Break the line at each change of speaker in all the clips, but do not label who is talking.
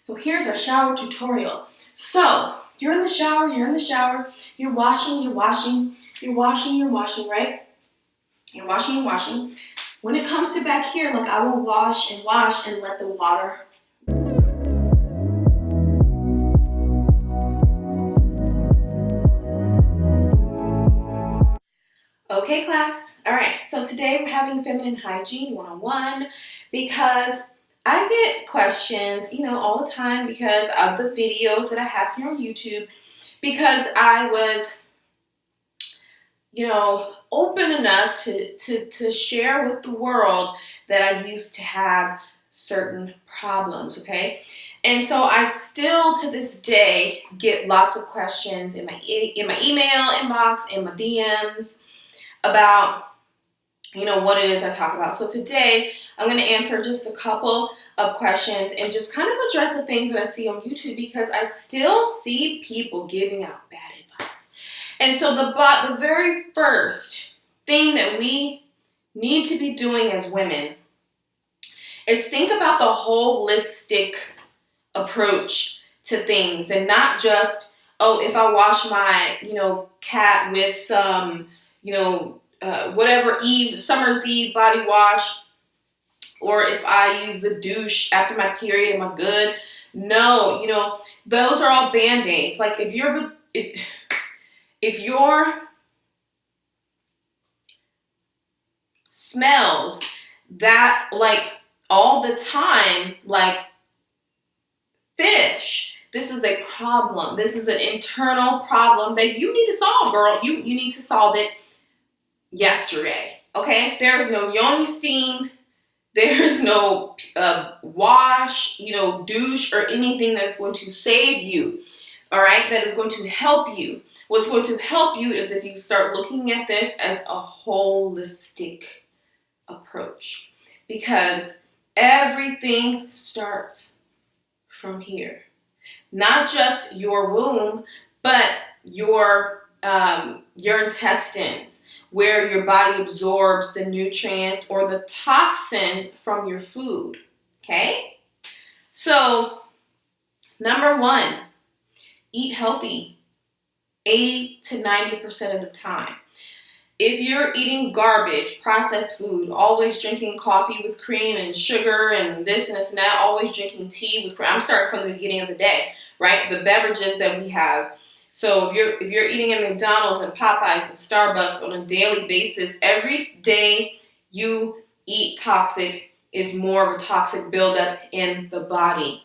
So here's a shower tutorial. So you're in the shower, you're washing, right? You're washing. When it comes to back here, look, I will wash and let the water. Okay, class. All right, so today we're having Feminine Hygiene 101 because I get questions, all the time because of the videos that I have here on YouTube, because I was, open enough to share with the world that I used to have certain problems, okay? And so I still, to this day, get lots of questions in my email inbox, in my DMs, about what it is I talk about. So today I'm going to answer just a couple of questions and just kind of address the things that I see on YouTube, because I still see people giving out bad advice. And so the very first thing that we need to be doing as women is think about the holistic approach to things, and not just, if I wash my cat with some whatever Summer's Eve body wash, or if I use the douche after my period, am I good? No, those are all band-aids. Like if your smells that like all the time like fish, this is a problem. This is an internal problem that you need to solve, girl. You need to solve it yesterday, okay? There's no Yoni Steam, there's no wash, douche or anything that's going to save you, all right? That is going to help you. What's going to help you is if you start looking at this as a holistic approach, because everything starts from here. Not just your womb, but your intestines, where your body absorbs the nutrients or the toxins from your food, okay? So, number one, eat healthy 80 to 90% of the time. If you're eating garbage, processed food, always drinking coffee with cream and sugar and this and that, always drinking tea with cream. I'm starting from the beginning of the day, right? The beverages that we have. So if you're eating at McDonald's and Popeyes and Starbucks on a daily basis, every day you eat toxic is more of a toxic buildup in the body.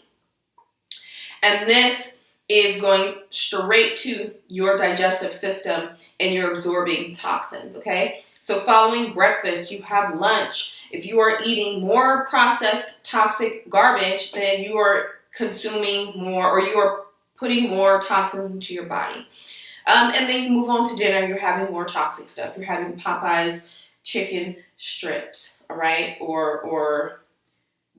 And this is going straight to your digestive system and you're absorbing toxins, okay? So following breakfast, you have lunch. If you are eating more processed toxic garbage, then you are consuming more, or you are putting more toxins into your body. And then you move on to dinner, you're having more toxic stuff. You're having Popeyes chicken strips, all right? Or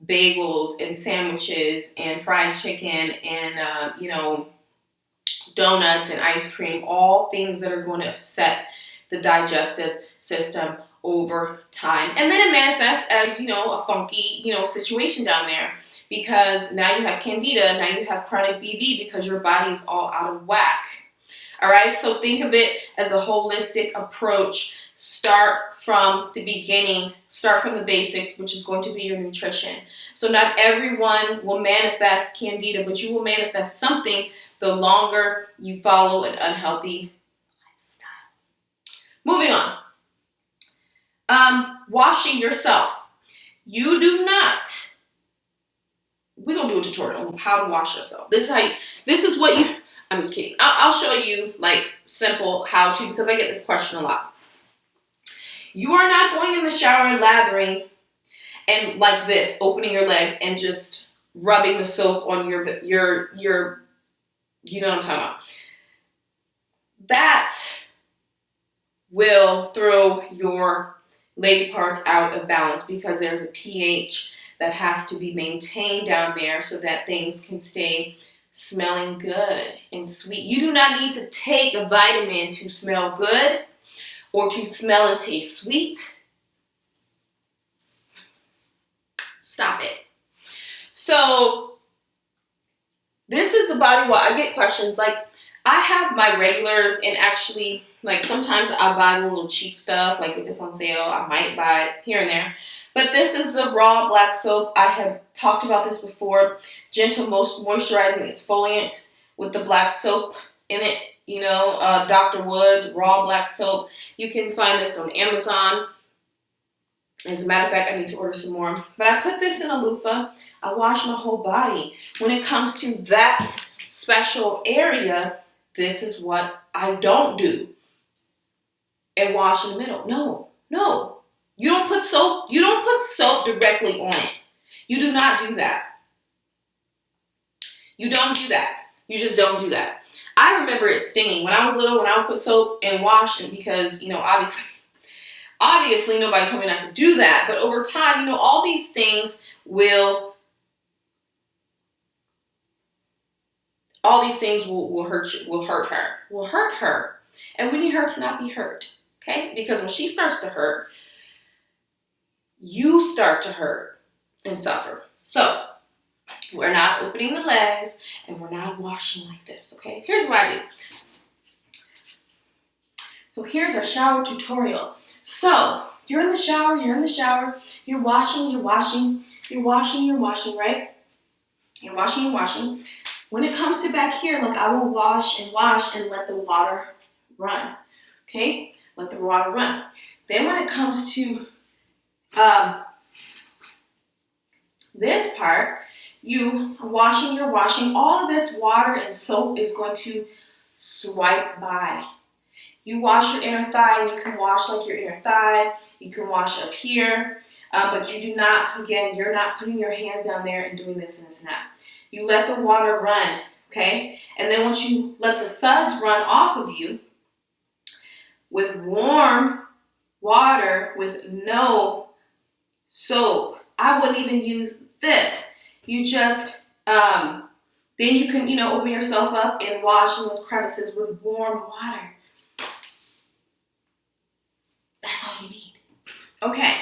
bagels and sandwiches and fried chicken and, donuts and ice cream, all things that are going to upset the digestive system over time. And then it manifests as, a funky, situation down there, because now you have Candida, now you have chronic BV because your body is all out of whack. All right, so think of it as a holistic approach. Start from the beginning, start from the basics, which is going to be your nutrition. So not everyone will manifest Candida, but you will manifest something the longer you follow an unhealthy lifestyle. Moving on. Washing yourself. You do not. We're going to do a tutorial on how to wash yourself. I'm just kidding. I'll show you like simple how to, because I get this question a lot. You are not going in the shower and lathering and like this, opening your legs and just rubbing the soap on your you know what I'm talking about. That will throw your lady parts out of balance, because there's a pH that has to be maintained down there so that things can stay smelling good and sweet. You do not need to take a vitamin to smell good or to smell and taste sweet. Stop it. So This is the body wash. I get questions like, I have my regulars, and actually, like, sometimes I buy the little cheap stuff. Like, if it's on sale, I might buy it here and there. But this is the raw black soap. I have talked about this before. Gentle, moisturizing exfoliant with the black soap in it. You know, Dr. Woods raw black soap. You can find this on Amazon. As a matter of fact, I need to order some more. But I put this in a loofah. I wash my whole body. When it comes to that special area, this is what I don't do. And wash in the middle. No. You don't put soap directly on it. You do not do that. You don't do that. You just don't do that. I remember it stinging. When I was little, when I would put soap and wash, and because, you know, obviously nobody told me not to do that. But over time, you know, all these things will hurt her. And we need her to not be hurt. Okay? Because when she starts to hurt, you start to hurt and suffer. So, we're not opening the legs, and we're not washing like this, okay? Here's what I do. So here's a shower tutorial. So, you're in the shower, you're washing, right? You're washing. When it comes to back here, like, I will wash and let the water run, okay? Let the water run. Then when it comes to this part, you're washing, all of this water and soap is going to swipe by. You wash your inner thigh, and you can wash like your inner thigh, you can wash up here, but you do not, again, you're not putting your hands down there and doing this and this and that. You let the water run, okay? And then once you let the suds run off of you, with warm water, with no soap, I wouldn't even use this. You just, then you can, you know, open yourself up and wash in those crevices with warm water. That's all you need. Okay.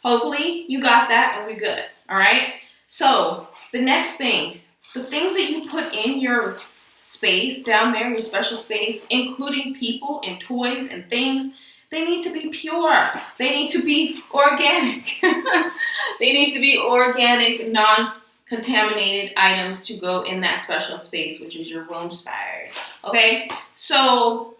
Hopefully you got that and we're good. All right. So the next thing, the things that you put in your space down there, your special space, including people and toys and things, they need to be pure. They need to be organic. They need to be organic, non-contaminated items to go in that special space, which is your womb spiders. Okay, so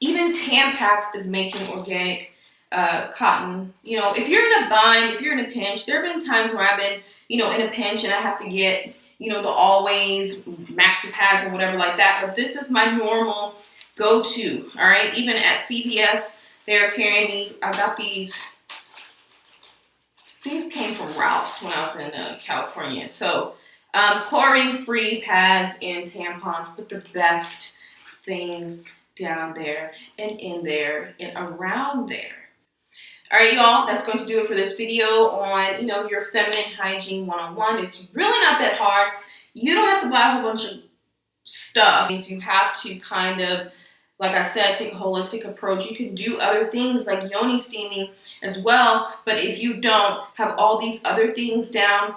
even Tampax is making organic cotton. You know, if you're in a bind, if you're in a pinch, there have been times where I've been, you know, in a pinch and I have to get, you know, the Always Maxi Pads or whatever like that. But this is my normal go-to. All right, even at CVS, they're carrying these. I got these. These came from Ralph's when I was in California. So chlorine-free pads and tampons, put the best things down there and in there and around there. All right, y'all, that's going to do it for this video on, you know, your feminine hygiene 101. It's really not that hard. You don't have to buy a whole bunch of stuff. You have to kind of, like I said, take a holistic approach. You can do other things like Yoni steaming as well, but if you don't have all these other things down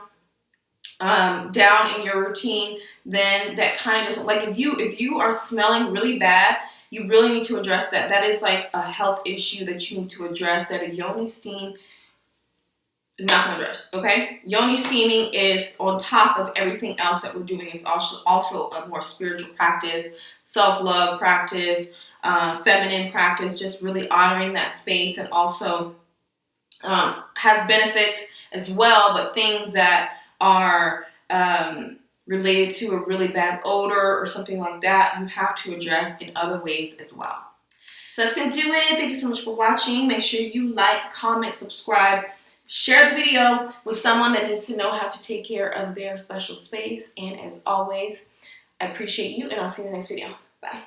in your routine, then that kind of doesn't, like if you are smelling really bad, you really need to address that. That is like a health issue that you need to address that a Yoni steam is not going to address, okay? Yoni steaming is on top of everything else that we're doing. It's also a more spiritual practice, self-love practice, feminine practice, just really honoring that space, and also has benefits as well, but things that are related to a really bad odor or something like that, you have to address in other ways as well. So that's going to do it. Thank you so much for watching. Make sure you like, comment, subscribe, share the video with someone that needs to know how to take care of their special space. And as always, I appreciate you, and I'll see you in the next video. Bye.